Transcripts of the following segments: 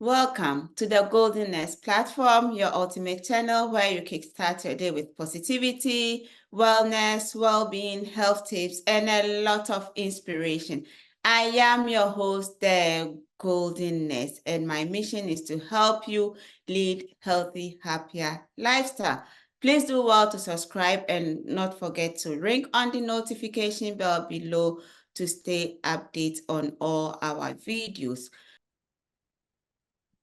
Welcome to the Goldenness platform, your ultimate channel where you kickstart your day with positivity, wellness, well-being, health tips, and a lot of inspiration. I am your host, the Goldenness, and my mission is to help you lead healthy, happier lifestyle. Please do well to subscribe and not forget to ring on the notification bell below to stay updated on all our videos.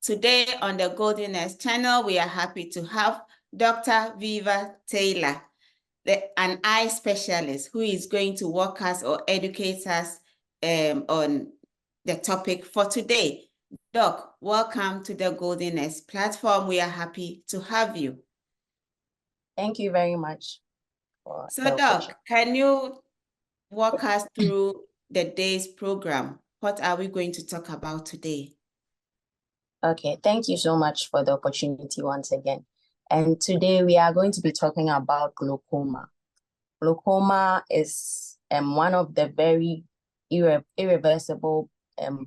Today on the Goldenness channel, we are happy to have Dr. Viva Taylor, an eye specialist who is going to walk us or educate us on the topic for today. Doc, welcome to the Goldenness platform. We are happy to have you. Thank you very much. So Doc, can you walk us through the day's program? What are we going to talk about today? Okay, thank you so much for the opportunity once again. And today we are going to be talking about glaucoma. Glaucoma is one of the very irreversible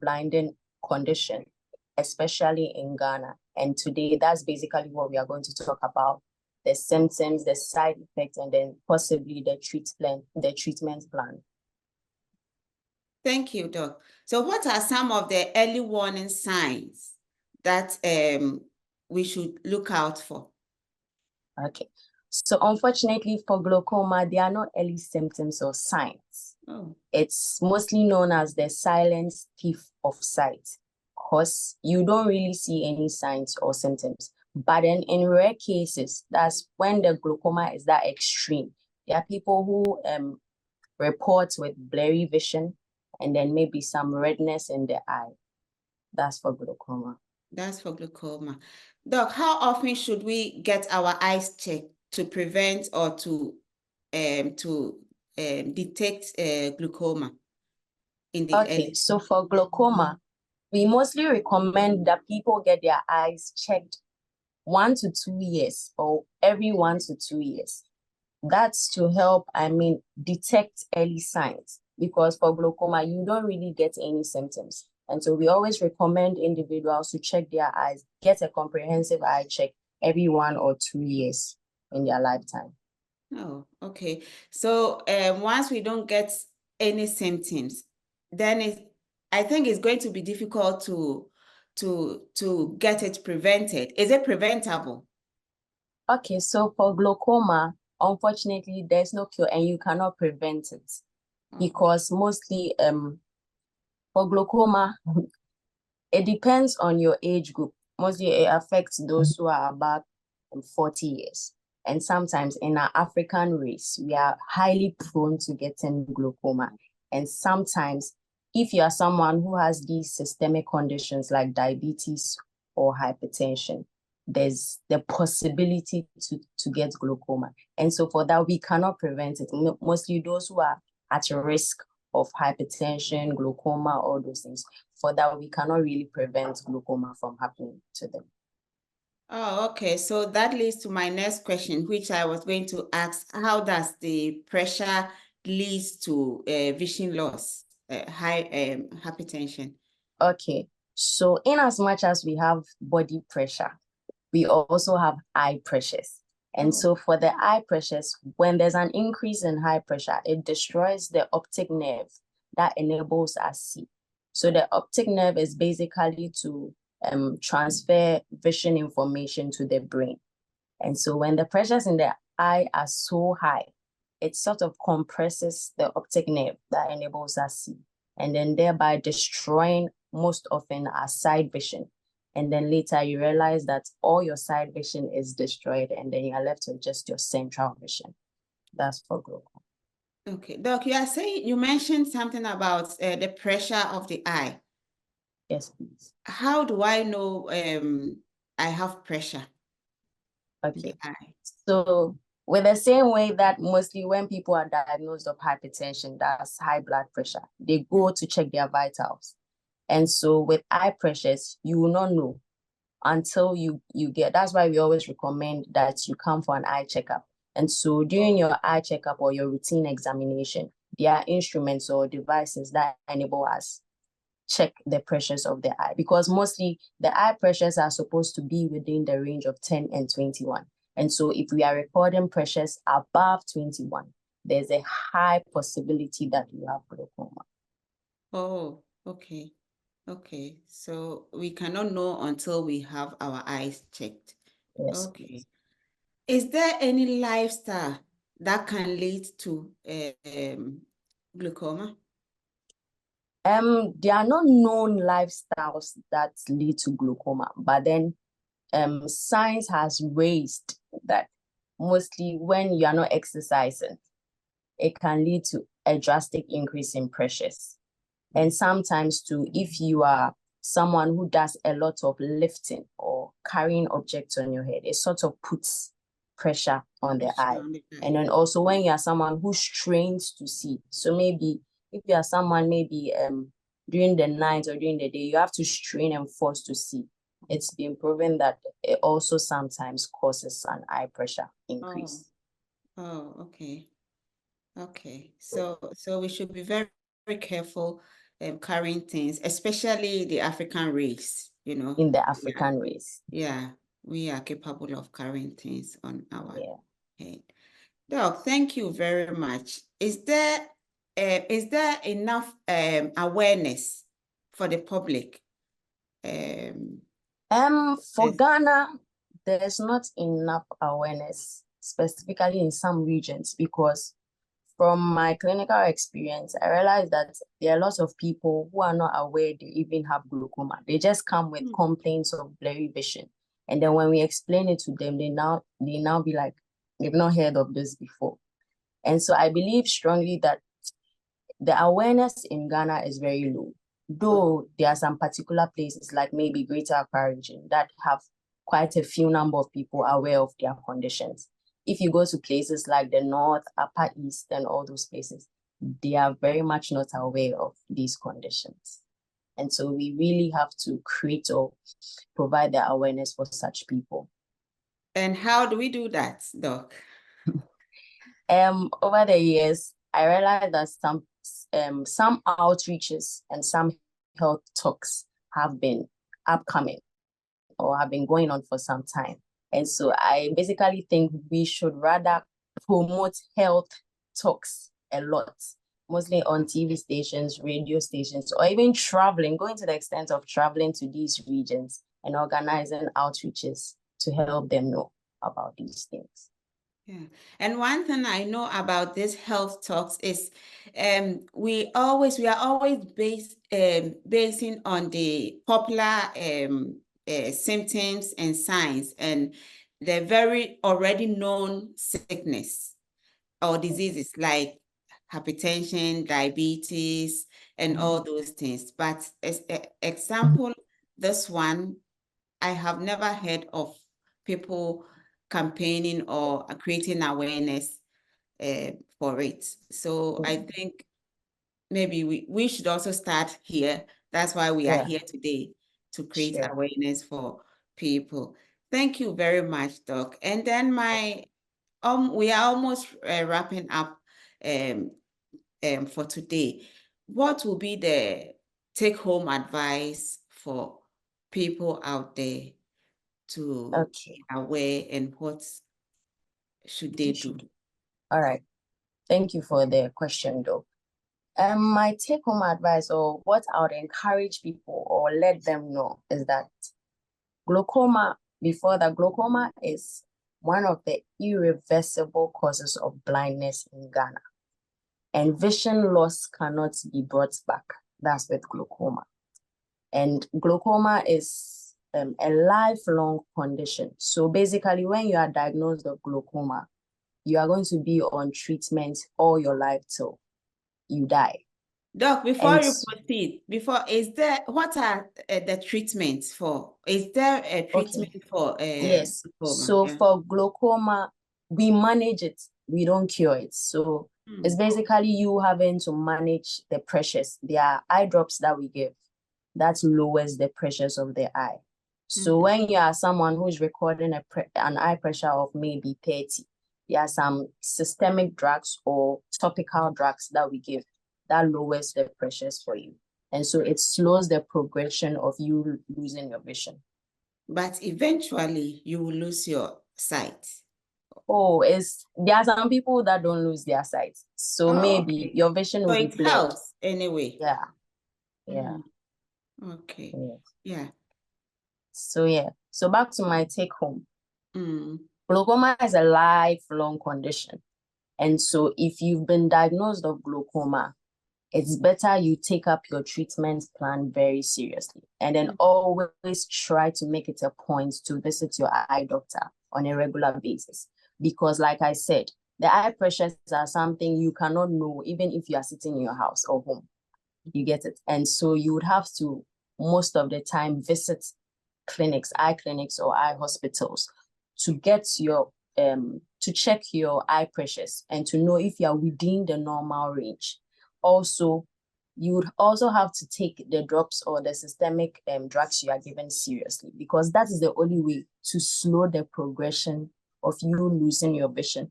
blinding condition, especially in Ghana. And today that's basically what we are going to talk about: the symptoms, the side effects, and then possibly the treatment plan. Thank you, Doc. So what are some of the early warning signs that we should look out for? Okay, so unfortunately for glaucoma, there are no early symptoms or signs. Oh. It's mostly known as the silent thief of sight, because you don't really see any signs or symptoms. But then in rare cases, that's when the glaucoma is that extreme. There are people who report with blurry vision and then maybe some redness in the eye. That's for glaucoma. That's for glaucoma. Doc, how often should we get our eyes checked to prevent or to detect glaucoma in the Okay, so for glaucoma, we mostly recommend that people get their eyes checked 1 to 2 years or every 1 to 2 years. That's to help, detect early signs, because for glaucoma, you don't really get any symptoms. And so we always recommend individuals to check their eyes, get a comprehensive eye check every 1 or 2 years in their lifetime. Oh, okay. So once we don't get any symptoms, then I think it's going to be difficult to get it prevented. Is it preventable? Okay, so for glaucoma, unfortunately, there's no cure and you cannot prevent it. Because mostly for glaucoma, it depends on your age group. Mostly it affects those who are about 40 years. And sometimes in our African race, we are highly prone to getting glaucoma. And sometimes if you are someone who has these systemic conditions like diabetes or hypertension, there's the possibility to get glaucoma. And so for that, we cannot prevent it. Mostly those who are at risk of hypertension, glaucoma, all those things. For that, we cannot really prevent glaucoma from happening to them. Oh, okay. So that leads to my next question, which I was going to ask. How does the pressure lead to vision loss, high hypertension? Okay. So in as much as we have body pressure, we also have eye pressures. And so for the eye pressures, when there's an increase in high pressure, it destroys the optic nerve that enables us to see. So the optic nerve is basically to transfer vision information to the brain. And so when the pressures in the eye are so high, it sort of compresses the optic nerve that enables us to see, and then thereby destroying most often our side vision. And then later you realize that all your side vision is destroyed and then you are left with just your central vision. That's for glaucoma. Okay, Doc, you mentioned something about the pressure of the eye. Yes, please. How do I know I have pressure? Okay, so with the same way that mostly when people are diagnosed of hypertension, that's high blood pressure, they go to check their vitals. And so with eye pressures, you will not know until you get, that's why we always recommend that you come for an eye checkup. And so during your eye checkup or your routine examination, there are instruments or devices that enable us check the pressures of the eye, because mostly the eye pressures are supposed to be within the range of 10 and 21. And so if we are recording pressures above 21, there's a high possibility that you have glaucoma. Oh, okay. Okay. So we cannot know until we have our eyes checked. Yes. Okay. Is there any lifestyle that can lead to glaucoma? There are no known lifestyles that lead to glaucoma, but then science has raised that mostly when you are not exercising, it can lead to a drastic increase in pressures. And sometimes too, if you are someone who does a lot of lifting or carrying objects on your head, it sort of puts pressure on the eye. And then also when you are someone who's trained to see, so maybe if you are someone maybe during the night or during the day, you have to strain and force to see. It's been proven that it also sometimes causes an eye pressure increase. Oh, okay. Okay. So we should be very, very careful carrying things, especially the African race, you know. In the African race. Yeah, we are capable of carrying things on our head. Doc, thank you very much. Is there enough awareness for the public? For Ghana, there's not enough awareness, specifically in some regions, because from my clinical experience, I realized that there are lots of people who are not aware they even have glaucoma. They just come with complaints of blurry vision. And then when we explain it to them, they now be like, they've not heard of this before. And so I believe strongly that the awareness in Ghana is very low, though there are some particular places like maybe Greater Accra region that have quite a few number of people aware of their conditions. If you go to places like the North, Upper East, and all those places, they are very much not aware of these conditions. And so we really have to create or provide the awareness for such people. And how do we do that, Doc? Over the years, I realized that some outreaches and some health talks have been upcoming or have been going on for some time. And so I basically think we should rather promote health talks a lot, mostly on TV stations, radio stations, or even traveling, going to the extent of traveling to these regions and organizing outreaches to help them know about these things. Yeah. And one thing I know about this health talks is we are always basing on the popular symptoms and signs and the very already known sickness or diseases like hypertension, diabetes, and all those things. But as example, this one, I have never heard of people campaigning or creating awareness for it. So I think maybe we should also start here. That's why we are here today, to create awareness for people. Thank you very much, Doc. And then we are almost wrapping up for today. What will be the take-home advice for people out there to be aware, and what should they do? All right. Thank you for the question, though. My take-home advice, or what I would encourage people or let them know, is that glaucoma is one of the irreversible causes of blindness in Ghana. And vision loss cannot be brought back. That's with glaucoma. And glaucoma is a lifelong condition. So basically, when you are diagnosed with glaucoma, you are going to be on treatment all your life till you die. Doc, before you proceed, what are the treatments for? Is there a treatment for yes. glaucoma? So for glaucoma, we manage it. We don't cure it. So it's basically you having to manage the pressures. There are eye drops that we give that lowers the pressures of the eye. So when you are someone who is recording an eye pressure of maybe 30, there are some systemic drugs or topical drugs that we give that lowers the pressures for you. And so it slows the progression of you losing your vision. But eventually you will lose your sight. Oh, there are some people that don't lose their sight. So maybe okay. your vision will So be it blurred. helps anyway. Yeah. Yeah. Okay. Yeah. Yeah. So back to my take home. Mm. Glaucoma is a lifelong condition. And so if you've been diagnosed of glaucoma, it's better you take up your treatment plan very seriously. And then always try to make it a point to visit your eye doctor on a regular basis. Because like I said, the eye pressures are something you cannot know even if you are sitting in your house or home. You get it? And so you would have to, most of the time, visit clinics, eye clinics or eye hospitals to get your to check your eye pressures and to know if you are within the normal range. Also, you would also have to take the drops or the systemic drugs you are given seriously, because that is the only way to slow the progression of you losing your vision.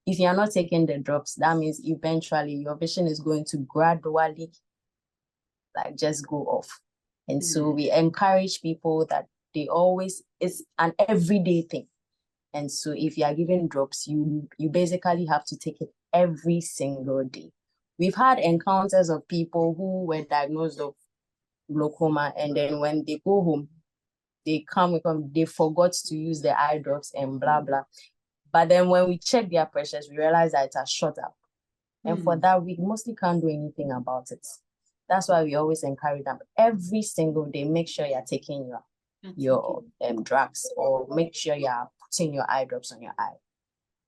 If you are not taking the drops, that means eventually your vision is going to gradually just go off. And so we encourage people that it's an everyday thing. And so if you are given drops, you basically have to take it every single day. We've had encounters of people who were diagnosed of glaucoma, and then when they go home, they forgot to use the eye drops and blah, blah. But then when we check their pressures, we realize that it has shot up. And for that, we mostly can't do anything about it. That's why we always encourage them every single day. Make sure you're taking your drugs, or make sure you're putting your eye drops on your eye.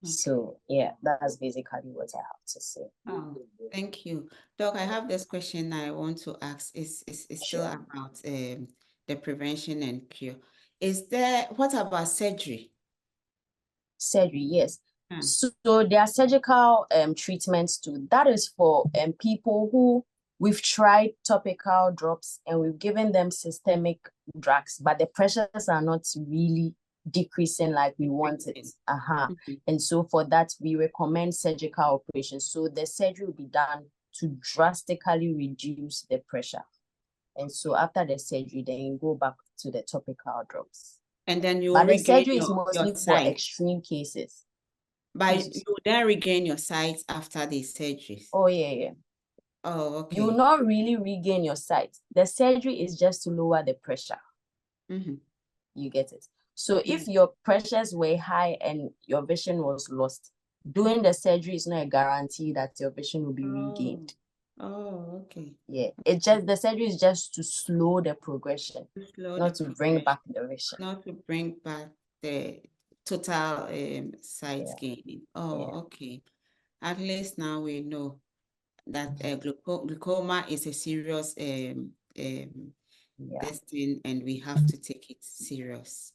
So yeah, that's basically what I have to say. Oh, thank you. Doc, I have this question I want to ask. It's still Sure. about the prevention and cure. What about surgery? Surgery, yes. So there are surgical treatments too. That is for people who we've tried topical drops and we've given them systemic drugs, but the pressures are not really decreasing like we want it. And so for that, we recommend surgical operations. So the surgery will be done to drastically reduce the pressure. And so after the surgery, then you go back to the topical drugs. And then you But the regain surgery is mostly your for sight. extreme cases. But you then regain your sight after the surgeries. Oh, yeah. Oh, okay. You will not really regain your sight. The surgery is just to lower the pressure. You get it? So if your pressures were high and your vision was lost, doing the surgery is not a guarantee that your vision will be regained. Oh, okay. Yeah, the surgery is just to slow the progression, not to bring back the vision. Not to bring back the total sight gaining. Oh, okay. At least now we know that glaucoma is a serious this thing, and we have to take it serious.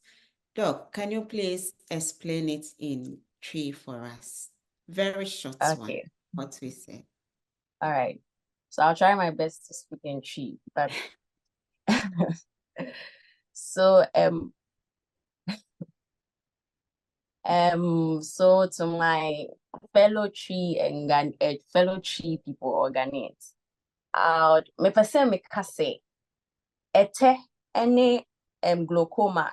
Doc, can you please explain it in 3 for us? Very short one, what we said. All right. So I'll try my best to speak in 3, but so so to my fellow tree and fellow tree people or Ghanaians, me person me kase ete any glaucoma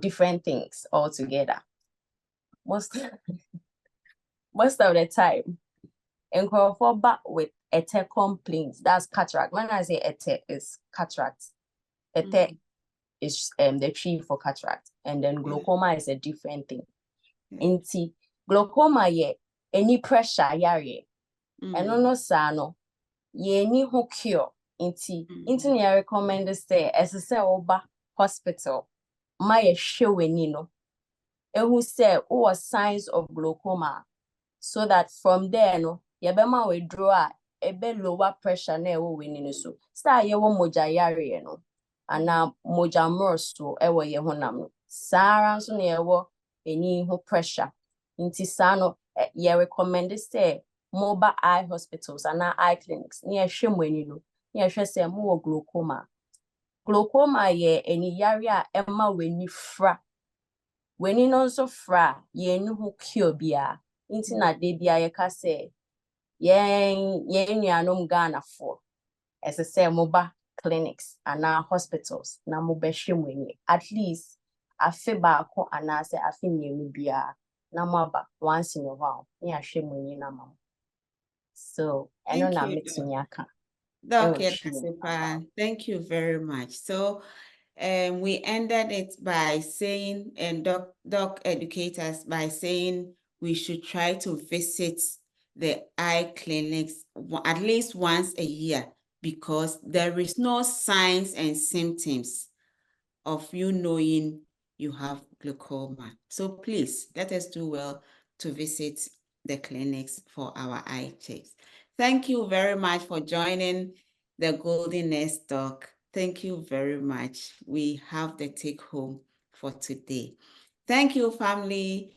different things altogether. Most of the time, and back with ete complaints. That's cataract. When I say ete, is cataract. Ete is the tree for cataract, and then glaucoma is a different thing. Inti glaucoma any pressure yare, and no sano ni ho cure. Inti ni I recommend say as say oba hospital my showing no. And who say signs of glaucoma, so that from there no yabema withdraw lower pressure na ewo winning so star yewo moja yare no ana moja mroso ewo ye honam no sara nso na yewo eni ho pressure nti sa no ye recommend say mobile eye hospitals and eye clinics ni ehwe mwani no ni ehwe say mo glaucoma ye eni yare a ema weni fra weni no nso fra ye ni ho cure bia nti na de bia ye ka say yen nuanom Ghana for as I say, mobile clinics and now hospitals, na mobile shimwini. At least I feel back and I say I feel you be a number once in a while. Yeah, shimwini na mama. So I know Thank na you, meet Doc. me aka. Doc, yeah, that's super. Thank you very much. So we ended it by saying, and doc educate us by saying we should try to visit the eye clinics at least once a year, because there is no signs and symptoms of you knowing you have glaucoma. So please let us do well to visit the clinics for our eye checks. Thank you very much for joining the Golden Nest Doc. Thank you very much. We have the take home for today. Thank you, family.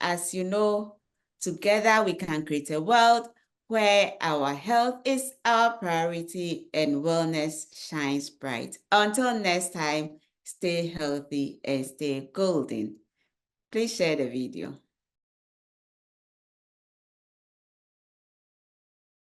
As you know, together we can create a world where our health is our priority and wellness shines bright. Until next time, stay healthy and stay golden. Please share the video.